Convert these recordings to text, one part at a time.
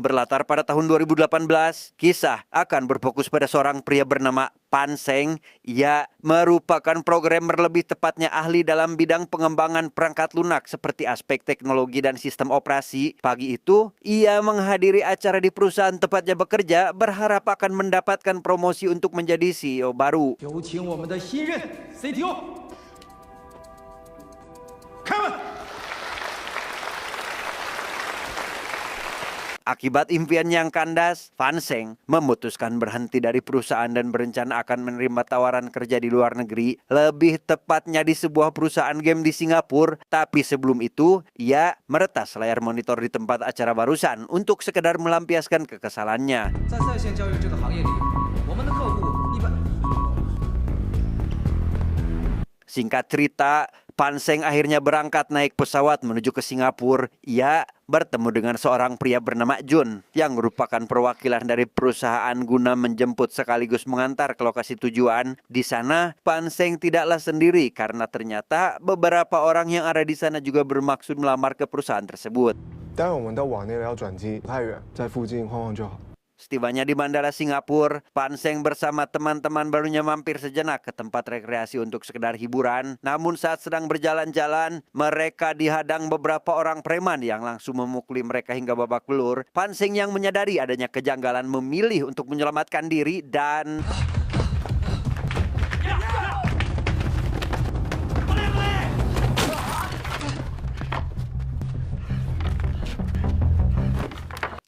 Berlatar pada tahun 2018, kisah akan berfokus pada seorang pria bernama Pan Seng. Ia merupakan programmer, lebih tepatnya ahli dalam bidang pengembangan perangkat lunak seperti aspek teknologi dan sistem operasi. Pagi itu, ia menghadiri acara di perusahaan tempatnya bekerja, berharap akan mendapatkan promosi untuk menjadi CEO baru. Akibat impian yang kandas, Pan Seng memutuskan berhenti dari perusahaan dan berencana akan menerima tawaran kerja di luar negeri, lebih tepatnya di sebuah perusahaan game di Singapura. Tapi sebelum itu, ia meretas layar monitor di tempat acara barusan untuk sekedar melampiaskan kekesalannya. Singkat cerita, Pan Seng akhirnya berangkat naik pesawat menuju ke Singapura. Ia bertemu dengan seorang pria bernama Jun yang merupakan perwakilan dari perusahaan guna menjemput sekaligus mengantar ke lokasi tujuan. Di sana, Pan Seng tidaklah sendiri karena ternyata beberapa orang yang ada di sana juga bermaksud melamar ke perusahaan tersebut. Setibanya di Bandara Singapura, Pan Seng bersama teman-teman barunya mampir sejenak ke tempat rekreasi untuk sekedar hiburan. Namun saat sedang berjalan-jalan, mereka dihadang beberapa orang preman yang langsung memukuli mereka hingga babak belur. Pan Seng yang menyadari adanya kejanggalan memilih untuk menyelamatkan diri dan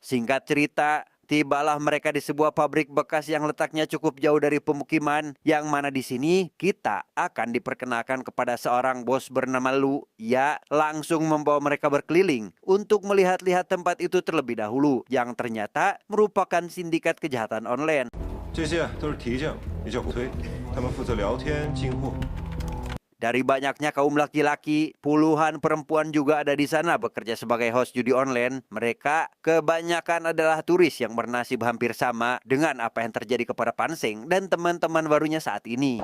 singkat cerita, tibalah mereka di sebuah pabrik bekas yang letaknya cukup jauh dari pemukiman, yang mana di sini kita akan diperkenalkan kepada seorang bos bernama Lu. Ia langsung membawa mereka berkeliling untuk melihat-lihat tempat itu terlebih dahulu, yang ternyata merupakan sindikat kejahatan online. Dari banyaknya kaum laki-laki, puluhan perempuan juga ada di sana bekerja sebagai host judi online. Mereka kebanyakan adalah turis yang bernasib hampir sama dengan apa yang terjadi kepada Pan Seng dan teman-teman barunya saat ini.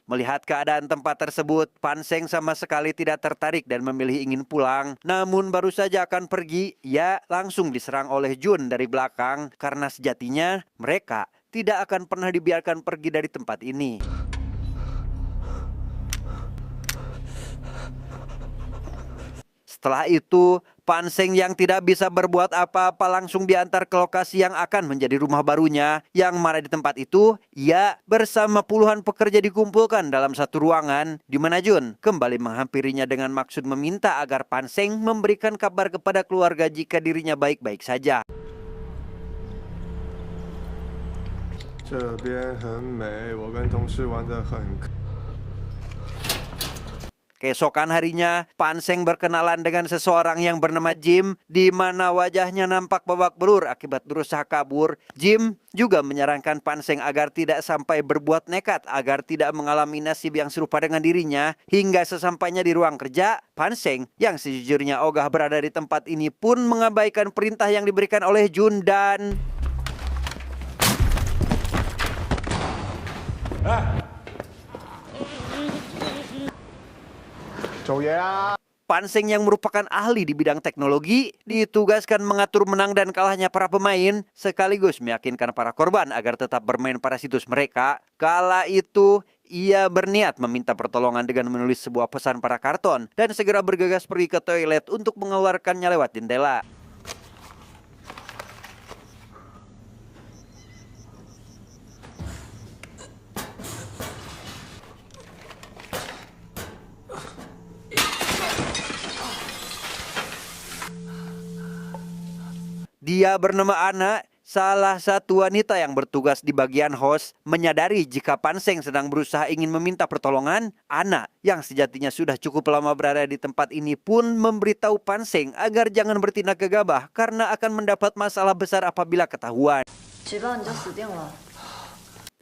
Melihat keadaan tempat tersebut, Pan Seng sama sekali tidak tertarik dan memilih ingin pulang. Namun baru saja akan pergi, ia langsung diserang oleh Jun dari belakang karena sejatinya mereka tidak akan pernah dibiarkan pergi dari tempat ini. Setelah itu, Pan Seng yang tidak bisa berbuat apa-apa langsung diantar ke lokasi yang akan menjadi rumah barunya, yang mana di tempat itu ia bersama puluhan pekerja dikumpulkan dalam satu ruangan, di mana Jun kembali menghampirinya dengan maksud meminta agar Pan Seng memberikan kabar kepada keluarga jika dirinya baik-baik saja. Keesokan harinya, Pan Seng berkenalan dengan seseorang yang bernama Jim, di mana wajahnya nampak babak belur akibat berusaha kabur. Jim juga menyarankan Pan Seng agar tidak sampai berbuat nekat, agar tidak mengalami nasib yang serupa dengan dirinya. Hingga sesampainya di ruang kerja, Pan Seng yang sejujurnya ogah berada di tempat ini pun mengabaikan perintah yang diberikan oleh Jun dan Pan Seng yang merupakan ahli di bidang teknologi ditugaskan mengatur menang dan kalahnya para pemain, sekaligus meyakinkan para korban agar tetap bermain pada situs mereka. Kala itu, ia berniat meminta pertolongan dengan menulis sebuah pesan pada karton dan segera bergegas pergi ke toilet untuk mengeluarkannya lewat jendela. Dia bernama Ana, salah satu wanita yang bertugas di bagian host. Menyadari jika Pan Seng sedang berusaha ingin meminta pertolongan, Ana yang sejatinya sudah cukup lama berada di tempat ini pun memberitahu Pan Seng agar jangan bertindak gegabah karena akan mendapat masalah besar apabila ketahuan.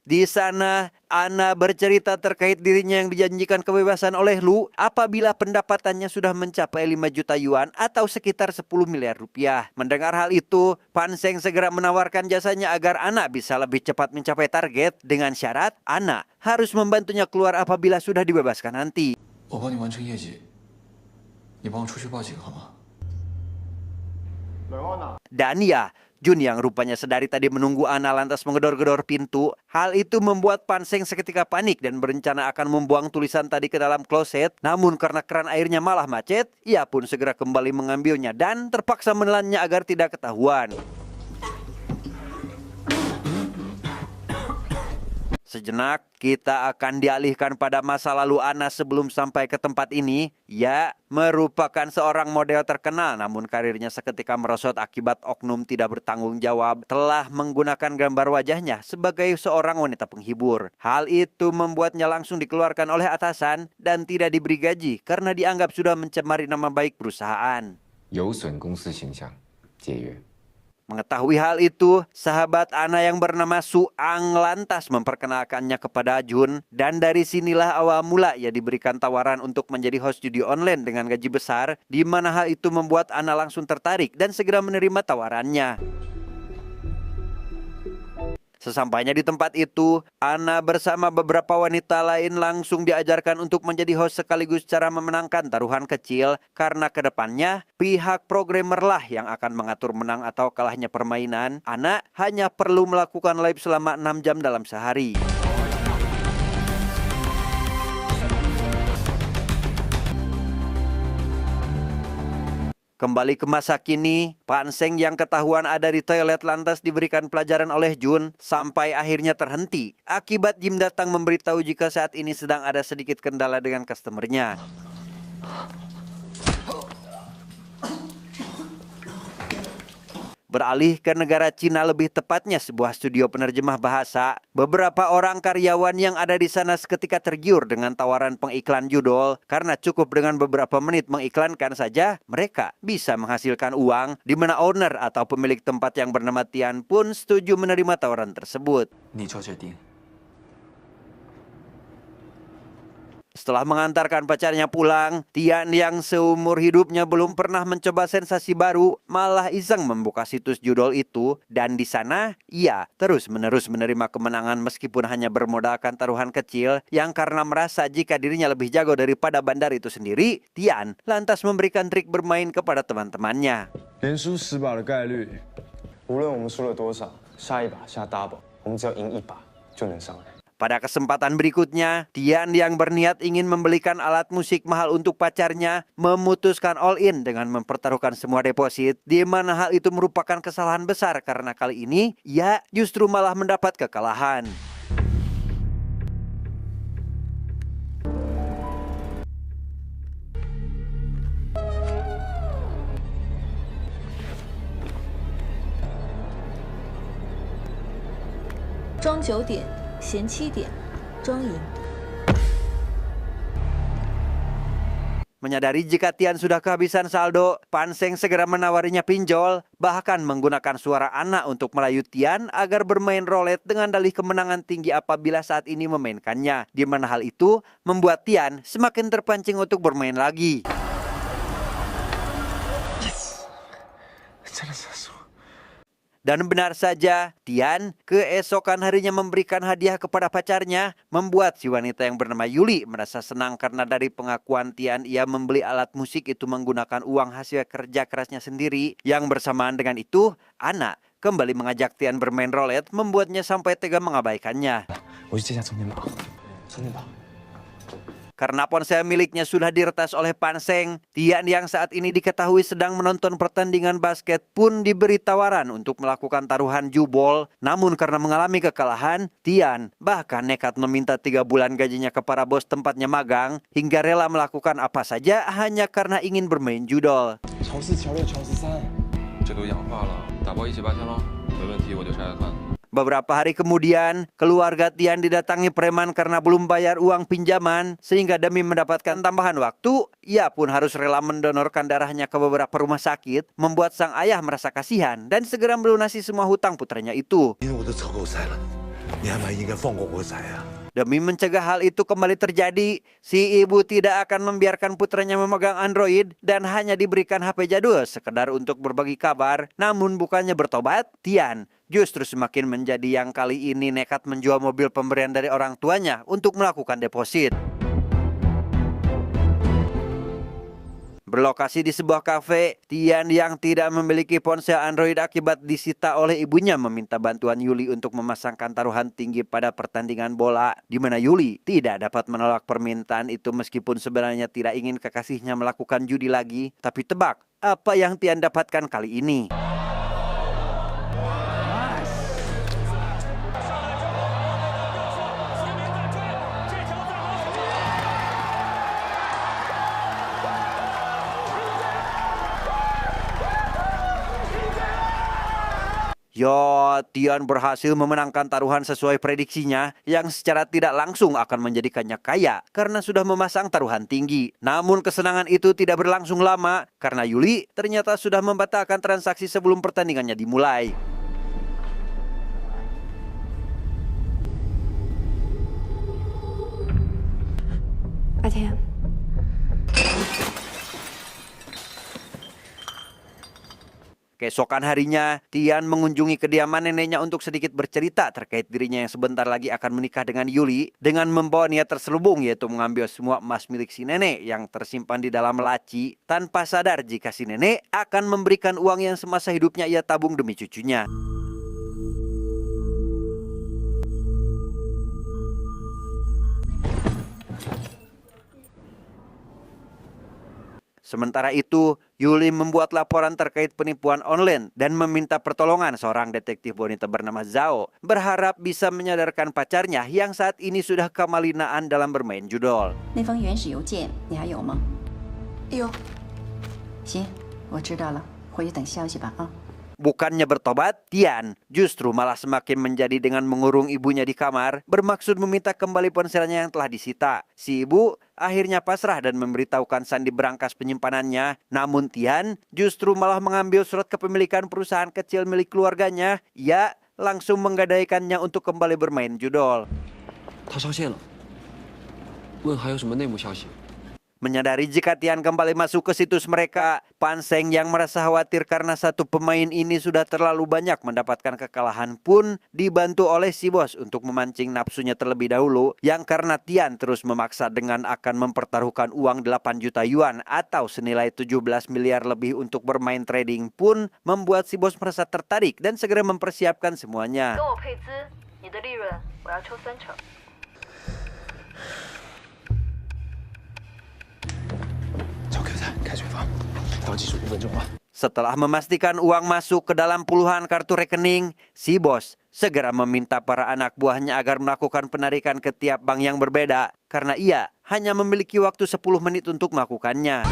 Di sana, Ana bercerita terkait dirinya yang dijanjikan kebebasan oleh Lu apabila pendapatannya sudah mencapai 5 juta yuan atau sekitar 10 miliar rupiah. Mendengar hal itu, Pan Seng segera menawarkan jasanya agar Ana bisa lebih cepat mencapai target dengan syarat Ana harus membantunya keluar apabila sudah dibebaskan nanti. 你帮我出去报警好吗？ Dan ya, Jun yang rupanya sedari tadi menunggu Ana lantas menggedor-gedor pintu. Hal itu membuat Panseng seketika panik dan berencana akan membuang tulisan tadi ke dalam kloset. Namun karena keran airnya malah macet, ia pun segera kembali mengambilnya dan terpaksa menelannya agar tidak ketahuan. Sejenak, kita akan dialihkan pada masa lalu Ana sebelum sampai ke tempat ini. Ya, merupakan seorang model terkenal, namun karirnya seketika merosot akibat oknum tidak bertanggung jawab telah menggunakan gambar wajahnya sebagai seorang wanita penghibur. Hal itu membuatnya langsung dikeluarkan oleh atasan dan tidak diberi gaji karena dianggap sudah mencemari nama baik perusahaan. 有损公司形象，解约。 Mengetahui hal itu, sahabat Ana yang bernama Suang lantas memperkenalkannya kepada Jun. Dan dari sinilah awal mula ia diberikan tawaran untuk menjadi host judi online dengan gaji besar, di mana hal itu membuat Ana langsung tertarik dan segera menerima tawarannya. Sesampainya di tempat itu, Ana bersama beberapa wanita lain langsung diajarkan untuk menjadi host sekaligus cara memenangkan taruhan kecil karena kedepannya pihak programmer lah yang akan mengatur menang atau kalahnya permainan. Ana hanya perlu melakukan live selama 6 jam dalam sehari. Kembali ke masa kini, Panseng yang ketahuan ada di toilet lantas diberikan pelajaran oleh Jun sampai akhirnya terhenti akibat Jim datang memberitahu jika saat ini sedang ada sedikit kendala dengan customernya. Beralih ke negara Cina, lebih tepatnya sebuah studio penerjemah bahasa, beberapa orang karyawan yang ada di sana seketika tergiur dengan tawaran pengiklan judul karena cukup dengan beberapa menit mengiklankan saja mereka bisa menghasilkan uang, di mana owner atau pemilik tempat yang bernama Tian pun setuju menerima tawaran tersebut. 你就决定。 Setelah mengantarkan pacarnya pulang, Tian yang seumur hidupnya belum pernah mencoba sensasi baru, malah iseng membuka situs judul itu. Dan di sana, ia terus-menerus menerima kemenangan meskipun hanya bermodalkan taruhan kecil, yang karena merasa jika dirinya lebih jago daripada bandar itu sendiri, Tian lantas memberikan trik bermain kepada teman-temannya. 连输10把的概率，无论我们输了多少，下一把下 double，我们只要赢1把就能上来。 Pada kesempatan berikutnya, Tian yang berniat ingin membelikan alat musik mahal untuk pacarnya memutuskan all in dengan mempertaruhkan semua deposit, di mana hal itu merupakan kesalahan besar karena kali ini ia justru malah mendapat kekalahan.庄9点，闲7点，庄赢。 Menyadari jika Tian sudah kehabisan saldo, Panseng segera menawarinya pinjol, bahkan menggunakan suara anak untuk merayu Tian agar bermain roulette dengan dalih kemenangan tinggi apabila saat ini memainkannya, di mana hal itu membuat Tian semakin terpancing untuk bermain lagi. Dan benar saja, Tian keesokan harinya memberikan hadiah kepada pacarnya, membuat si wanita yang bernama Yuli merasa senang karena dari pengakuan Tian ia membeli alat musik itu menggunakan uang hasil kerja kerasnya sendiri. Yang bersamaan dengan itu, Ana kembali mengajak Tian bermain roulette, membuatnya sampai tega mengabaikannya. 我去借下充电宝，充电宝。 Karena ponsel miliknya sudah diretas oleh Panseng, Tian yang saat ini diketahui sedang menonton pertandingan basket pun diberi tawaran untuk melakukan taruhan jubol. Namun karena mengalami kekalahan, Tian bahkan nekat meminta 3 bulan gajinya ke para bos tempatnya magang, hingga rela melakukan apa saja hanya karena ingin bermain judol. 乔4、乔6、乔13，这都氧化了，打包1起8千喽，没问题我就拆开看。 Beberapa hari kemudian, keluarga Tian didatangi preman karena belum bayar uang pinjaman, sehingga demi mendapatkan tambahan waktu, ia pun harus rela mendonorkan darahnya ke beberapa rumah sakit, membuat sang ayah merasa kasihan dan segera melunasi semua hutang putranya itu. 因为我都抽够塞了，你还蛮应该放过我仔啊！ Demi mencegah hal itu kembali terjadi, si ibu tidak akan membiarkan putranya memegang Android dan hanya diberikan HP jadul sekedar untuk berbagi kabar. Namun bukannya bertobat, Tian justru semakin menjadi yang kali ini nekat menjual mobil pemberian dari orang tuanya untuk melakukan deposit. berlokasi di sebuah kafe. Tian yang tidak memiliki ponsel Android akibat disita oleh ibunya meminta bantuan Yuli untuk memasangkan taruhan tinggi pada pertandingan bola, di mana Yuli tidak dapat menolak permintaan itu meskipun sebenarnya tidak ingin kekasihnya melakukan judi lagi. Tapi tebak, apa yang Tian dapatkan kali ini? Tian berhasil memenangkan taruhan sesuai prediksinya yang secara tidak langsung akan menjadikannya kaya karena sudah memasang taruhan tinggi. Namun kesenangan itu tidak berlangsung lama karena Yuli ternyata sudah membatalkan transaksi sebelum pertandingannya dimulai. Tian. Keesokan harinya, Tian mengunjungi kediaman neneknya untuk sedikit bercerita terkait dirinya yang sebentar lagi akan menikah dengan Yuli dengan membawa niat terselubung, yaitu mengambil semua emas milik si nenek yang tersimpan di dalam laci tanpa sadar jika si nenek akan memberikan uang yang semasa hidupnya ia tabung demi cucunya. Sementara itu, Yuli membuat laporan terkait penipuan online dan meminta pertolongan seorang detektif wanita bernama Zhao, berharap bisa menyadarkan pacarnya yang saat ini sudah kemalinaan dalam bermain judol. 那封原始邮件你还有吗？有。行，我知道了，回去等消息吧啊。 Bukannya bertobat, Tian justru malah semakin menjadi dengan mengurung ibunya di kamar, bermaksud meminta kembali ponselnya yang telah disita. Si ibu akhirnya pasrah dan memberitahukan sandi berangkas penyimpanannya. Namun Tian justru malah mengambil surat kepemilikan perusahaan kecil milik keluarganya. Ia langsung menggadaikannya untuk kembali bermain judol. 他上线了，问还有什么内幕消息。 Menyadari jika Tian kembali masuk ke situs mereka, Pan Sheng yang merasa khawatir karena satu pemain ini sudah terlalu banyak mendapatkan kekalahan pun dibantu oleh si bos untuk memancing nafsunya terlebih dahulu, yang karena Tian terus memaksa dengan akan mempertaruhkan uang 8 juta yuan atau senilai 17 miliar lebih untuk bermain trading pun membuat si bos merasa tertarik dan segera mempersiapkan semuanya. 跟我配资，你的利润我要抽30%。 找 Q 站开水房，倒计时5分钟了。 Setelah memastikan uang masuk ke dalam puluhan kartu rekening, si bos segera meminta para anak buahnya agar melakukan penarikan ke tiap bank yang berbeda karena ia hanya memiliki waktu 10 menit untuk melakukannya.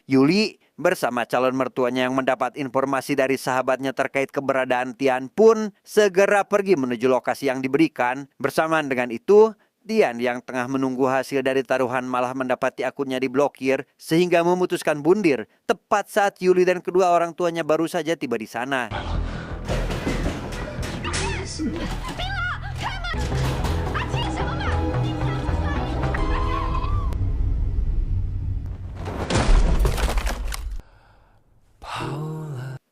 Yuli bersama calon mertuanya yang mendapat informasi dari sahabatnya terkait keberadaan Tian pun segera pergi menuju lokasi yang diberikan. Bersamaan dengan itu, Tian yang tengah menunggu hasil dari taruhan malah mendapati akunnya diblokir sehingga memutuskan bundir tepat saat Yuli dan kedua orang tuanya baru saja tiba di sana.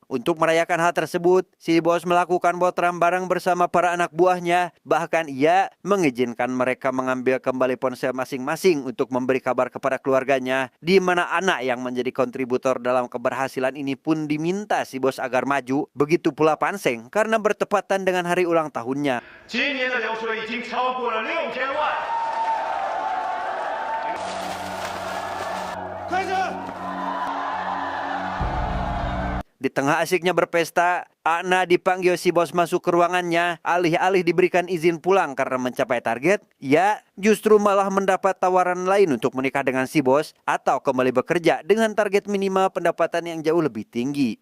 Untuk merayakan hal tersebut, si bos melakukan botram bareng bersama para anak buahnya. Bahkan ia mengizinkan mereka mengambil kembali ponsel masing-masing untuk memberi kabar kepada keluarganya. Di mana anak yang menjadi kontributor dalam keberhasilan ini pun diminta si bos agar maju. Begitu pula Pan Sheng karena bertepatan dengan hari ulang tahunnya. 今年的流水已经超过了6000万。开始。 Di tengah asiknya berpesta, Ana dipanggil si bos masuk ke ruangannya. Alih-alih diberikan izin pulang karena mencapai target, ia justru malah mendapat tawaran lain untuk menikah dengan si bos atau kembali bekerja dengan target minimal pendapatan yang jauh lebih tinggi.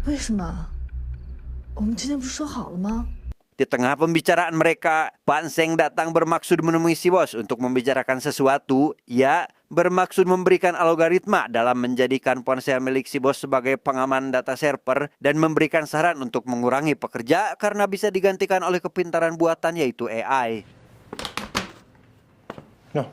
为什么？我们之前不是说好了吗？ Di tengah pembicaraan mereka, Pan Sheng datang bermaksud menemui si bos untuk membicarakan sesuatu. Ia bermaksud memberikan algoritma dalam menjadikan ponsel milik si bos sebagai pengaman data server dan memberikan saran untuk mengurangi pekerja karena bisa digantikan oleh kepintaran buatan yaitu AI. No.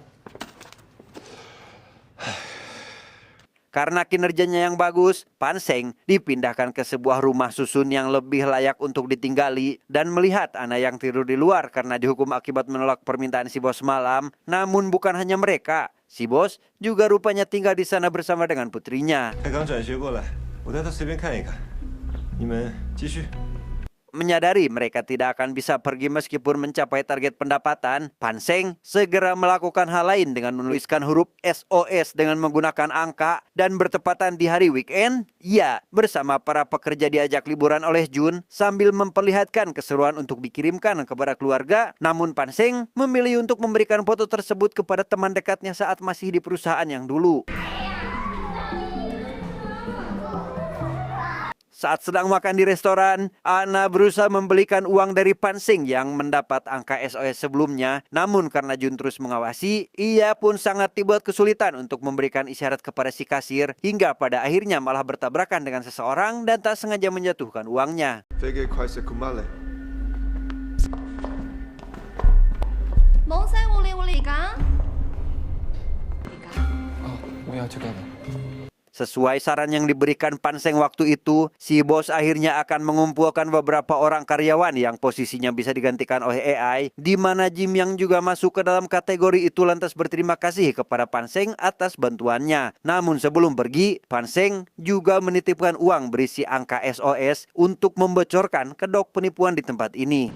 Karena kinerjanya yang bagus, Pan Seng dipindahkan ke sebuah rumah susun yang lebih layak untuk ditinggali dan melihat anak yang tidur di luar karena dihukum akibat menolak permintaan si bos semalam. Namun bukan hanya mereka, si bos juga rupanya tinggal di sana bersama dengan putrinya. 他刚转学过来，我带他随便看一看。你们继续。 Menyadari mereka tidak akan bisa pergi meskipun mencapai target pendapatan, Pan Seng segera melakukan hal lain dengan menuliskan huruf SOS dengan menggunakan angka dan bertepatan di hari weekend, ia bersama para pekerja diajak liburan oleh Jun sambil memperlihatkan keseruan untuk dikirimkan kepada keluarga. Namun Pan Seng memilih untuk memberikan foto tersebut kepada teman dekatnya saat masih di perusahaan yang dulu. Saat sedang makan di restoran, Ana berusaha membelikan uang dari Pan Seng yang mendapat angka SOS sebelumnya. Namun karena Jun terus mengawasi, ia pun sangat dibuat kesulitan untuk memberikan isyarat kepada si kasir. Hingga pada akhirnya malah bertabrakan dengan seseorang dan tak sengaja menjatuhkan uangnya. 我要这个的。 Sesuai saran yang diberikan Pan Seng waktu itu, si bos akhirnya akan mengumpulkan beberapa orang karyawan yang posisinya bisa digantikan oleh AI, di mana Jim yang juga masuk ke dalam kategori itu lantas berterima kasih kepada Pan Seng atas bantuannya. Namun sebelum pergi, Pan Seng juga menitipkan uang berisi angka SOS untuk membocorkan kedok penipuan di tempat ini.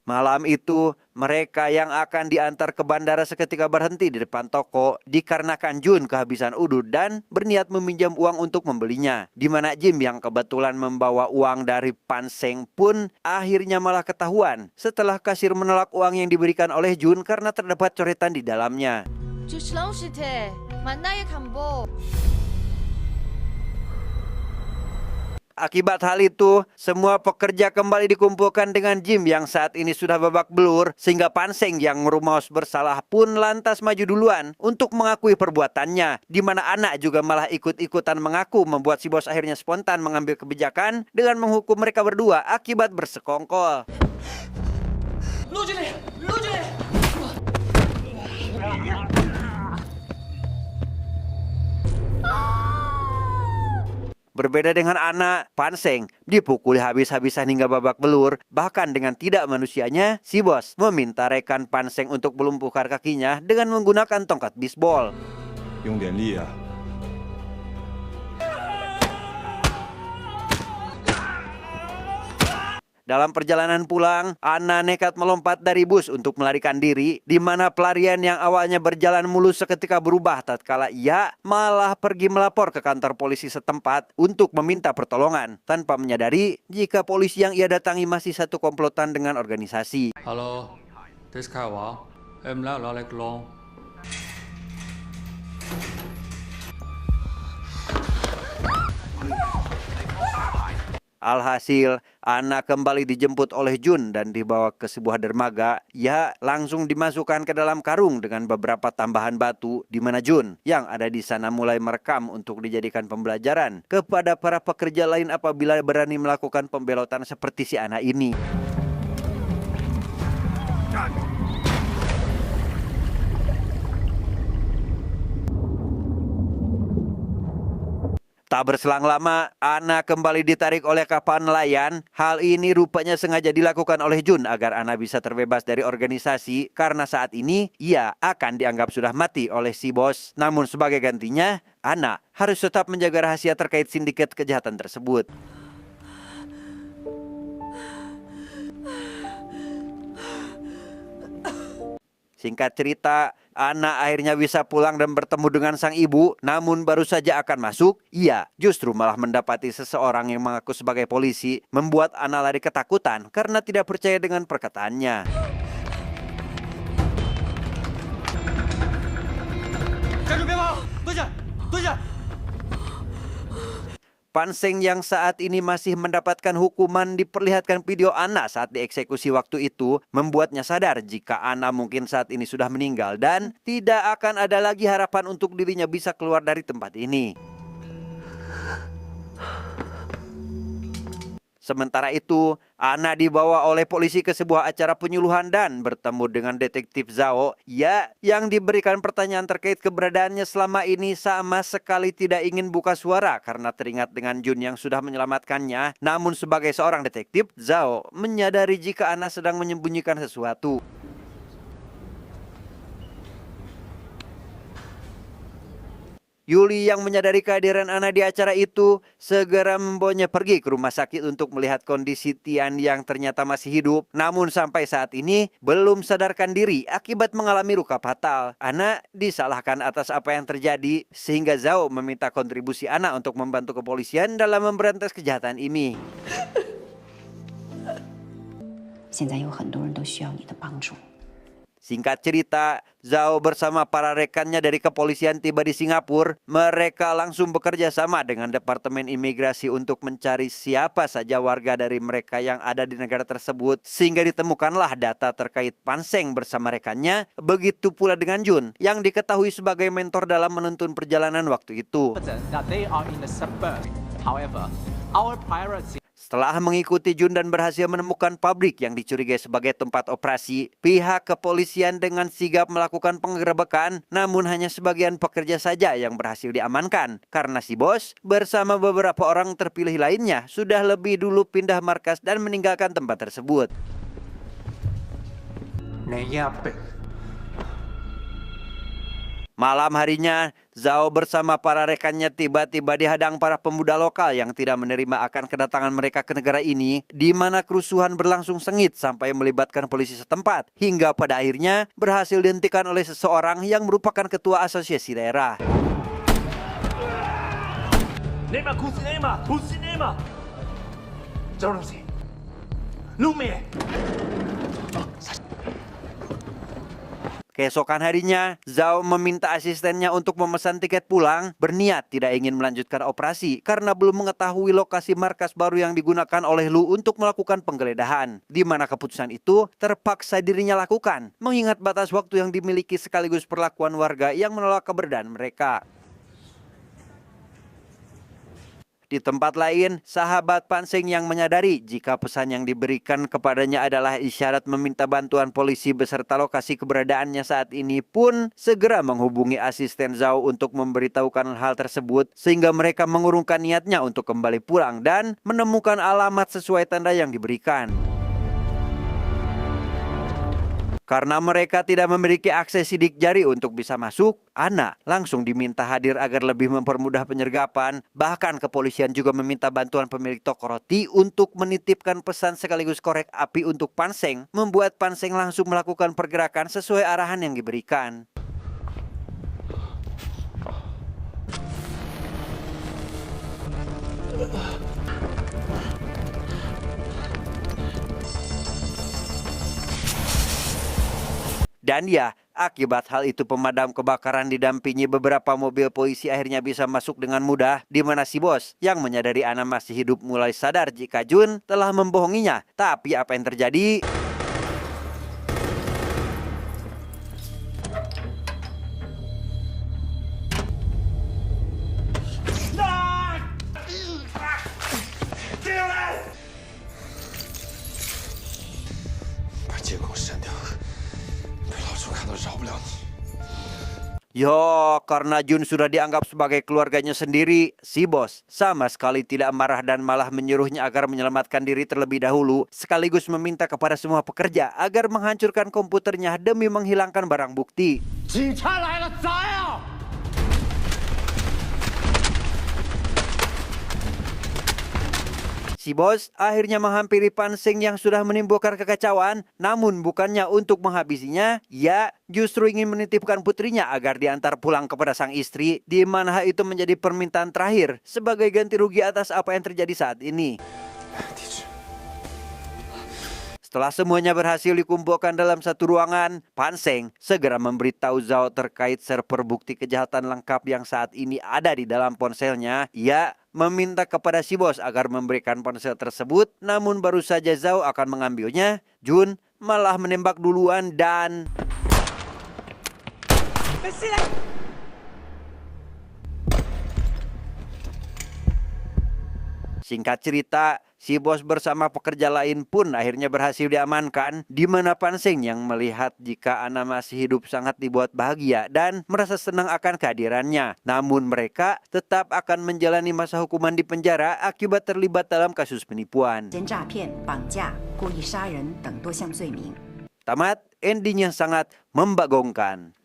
Malam itu, mereka yang akan diantar ke bandara seketika berhenti di depan toko dikarenakan Jun kehabisan udut dan berniat meminjam uang untuk membelinya. Di mana Jim yang kebetulan membawa uang dari Pan Seng pun akhirnya malah ketahuan setelah kasir menolak uang yang diberikan oleh Jun karena terdapat coretan di dalamnya. Akibat hal itu, semua pekerja kembali dikumpulkan dengan Jim yang saat ini sudah babak belur, sehingga Pan Seng yang merumaos bersalah pun lantas maju duluan untuk mengakui perbuatannya, di mana anak juga malah ikut-ikutan mengaku, membuat si bos akhirnya spontan mengambil kebijakan dengan menghukum mereka berdua akibat bersekongkol. Berbeda dengan anak, Pan Seng dipukuli habis-habisan hingga babak belur. Bahkan dengan tidak manusianya, si bos meminta rekan Pan Seng untuk melumpuhkan kakinya dengan menggunakan tongkat bisbol. 用点力啊！ Dalam perjalanan pulang, Ana nekat melompat dari bus untuk melarikan diri, di mana pelarian yang awalnya berjalan mulus seketika berubah tatkala ia malah pergi melapor ke kantor polisi setempat untuk meminta pertolongan, tanpa menyadari jika polisi yang ia datangi masih satu komplotan dengan organisasi. Hello, this guy Wang. Em lại lại long. Alhasil, Ana kembali dijemput oleh Jun dan dibawa ke sebuah dermaga. Ia langsung dimasukkan ke dalam karung dengan beberapa tambahan batu, di mana Jun yang ada di sana mulai merekam untuk dijadikan pembelajaran kepada para pekerja lain apabila berani melakukan pembelotan seperti si Ana ini. Tak berselang lama, Ana kembali ditarik oleh kapal nelayan. Hal ini rupanya sengaja dilakukan oleh Jun agar Ana bisa terbebas dari organisasi karena saat ini ia akan dianggap sudah mati oleh si bos. Namun sebagai gantinya, Ana harus tetap menjaga rahasia terkait sindikat kejahatan tersebut. Singkat cerita, Ana akhirnya bisa pulang dan bertemu dengan sang ibu. Namun baru saja akan masuk, ia justru malah mendapati seseorang yang mengaku sebagai polisi, membuat Ana lari ketakutan karena tidak percaya dengan perkataannya. Pan Seng yang saat ini masih mendapatkan hukuman diperlihatkan video Ana saat dieksekusi waktu itu, membuatnya sadar jika Ana mungkin saat ini sudah meninggal dan tidak akan ada lagi harapan untuk dirinya bisa keluar dari tempat ini. Sementara itu, Ana dibawa oleh polisi ke sebuah acara penyuluhan dan bertemu dengan detektif Zhao yang diberikan pertanyaan terkait keberadaannya selama ini sama sekali tidak ingin buka suara karena teringat dengan Jun yang sudah menyelamatkannya. Namun sebagai seorang detektif, Zhao menyadari jika Ana sedang menyembunyikan sesuatu. Yuli yang menyadari kehadiran Ana di acara itu segera membawanya pergi ke rumah sakit untuk melihat kondisi Tian yang ternyata masih hidup. Namun sampai saat ini belum sadarkan diri akibat mengalami luka fatal. Ana disalahkan atas apa yang terjadi sehingga Zhao meminta kontribusi Ana untuk membantu kepolisian dalam memberantas kejahatan ini. 现在有很多人都需要你的帮助。 Singkat cerita, Zhao bersama para rekannya dari kepolisian tiba di Singapura. Mereka langsung bekerja sama dengan Departemen Imigrasi untuk mencari siapa saja warga dari mereka yang ada di negara tersebut. Sehingga ditemukanlah data terkait Panseng bersama rekannya. Begitu pula dengan Jun, yang diketahui sebagai mentor dalam menuntun perjalanan waktu itu. Setelah mengikuti Jun dan berhasil menemukan pabrik yang dicurigai sebagai tempat operasi, pihak kepolisian dengan sigap melakukan penggerebekan, namun hanya sebagian pekerja saja yang berhasil diamankan. Karena si bos bersama beberapa orang terpilih lainnya sudah lebih dulu pindah markas dan meninggalkan tempat tersebut. Malam harinya, Zhao bersama para rekannya tiba-tiba dihadang para pemuda lokal yang tidak menerima akan kedatangan mereka ke negara ini, di mana kerusuhan berlangsung sengit sampai melibatkan polisi setempat, hingga pada akhirnya berhasil dihentikan oleh seseorang yang merupakan ketua asosiasi daerah. Keesokan harinya, Zhao meminta asistennya untuk memesan tiket pulang, berniat tidak ingin melanjutkan operasi karena belum mengetahui lokasi markas baru yang digunakan oleh Lu untuk melakukan penggeledahan. Di mana keputusan itu terpaksa dirinya lakukan, mengingat batas waktu yang dimiliki sekaligus perlakuan warga yang menolak keberadaan mereka. Di tempat lain, sahabat Panseng yang menyadari jika pesan yang diberikan kepadanya adalah isyarat meminta bantuan polisi beserta lokasi keberadaannya saat ini pun segera menghubungi asisten Zhao untuk memberitahukan hal tersebut sehingga mereka mengurungkan niatnya untuk kembali pulang dan menemukan alamat sesuai tanda yang diberikan. Karena mereka tidak memiliki akses sidik jari untuk bisa masuk, Ana langsung diminta hadir agar lebih mempermudah penyergapan. Bahkan kepolisian juga meminta bantuan pemilik toko roti untuk menitipkan pesan sekaligus korek api untuk Panseng, membuat Panseng langsung melakukan pergerakan sesuai arahan yang diberikan. Dan ya, akibat hal itu pemadam kebakaran didampingi beberapa mobil polisi akhirnya bisa masuk dengan mudah, di mana si bos yang menyadari Ana masih hidup mulai sadar jika Jun telah membohonginya. Tapi apa yang terjadi? Yo, karena Jun sudah dianggap sebagai keluarganya sendiri, si bos sama sekali tidak marah dan malah menyuruhnya agar menyelamatkan diri terlebih dahulu, sekaligus meminta kepada semua pekerja agar menghancurkan komputernya demi menghilangkan barang bukti. Si bos akhirnya menghampiri Panseng yang sudah menimbulkan kekacauan, namun bukannya untuk menghabisinya, ia justru ingin menitipkan putrinya agar diantar pulang kepada sang istri, di mana hal itu menjadi permintaan terakhir sebagai ganti rugi atas apa yang terjadi saat ini. Setelah semuanya berhasil dikumpulkan dalam satu ruangan, Panseng segera memberitahu Zhao terkait server bukti kejahatan lengkap yang saat ini ada di dalam ponselnya. Ia meminta kepada si bos agar memberikan ponsel tersebut, namun baru saja Zhao akan mengambilnya, Jun malah menembak duluan dan... Singkat cerita, Si bos bersama pekerja lain pun akhirnya berhasil diamankan, di mana Panseng yang melihat jika Ana masih hidup sangat dibuat bahagia dan merasa senang akan kehadirannya. Namun mereka tetap akan menjalani masa hukuman di penjara akibat terlibat dalam kasus penipuan. Tamat, ending yang sangat membagongkan.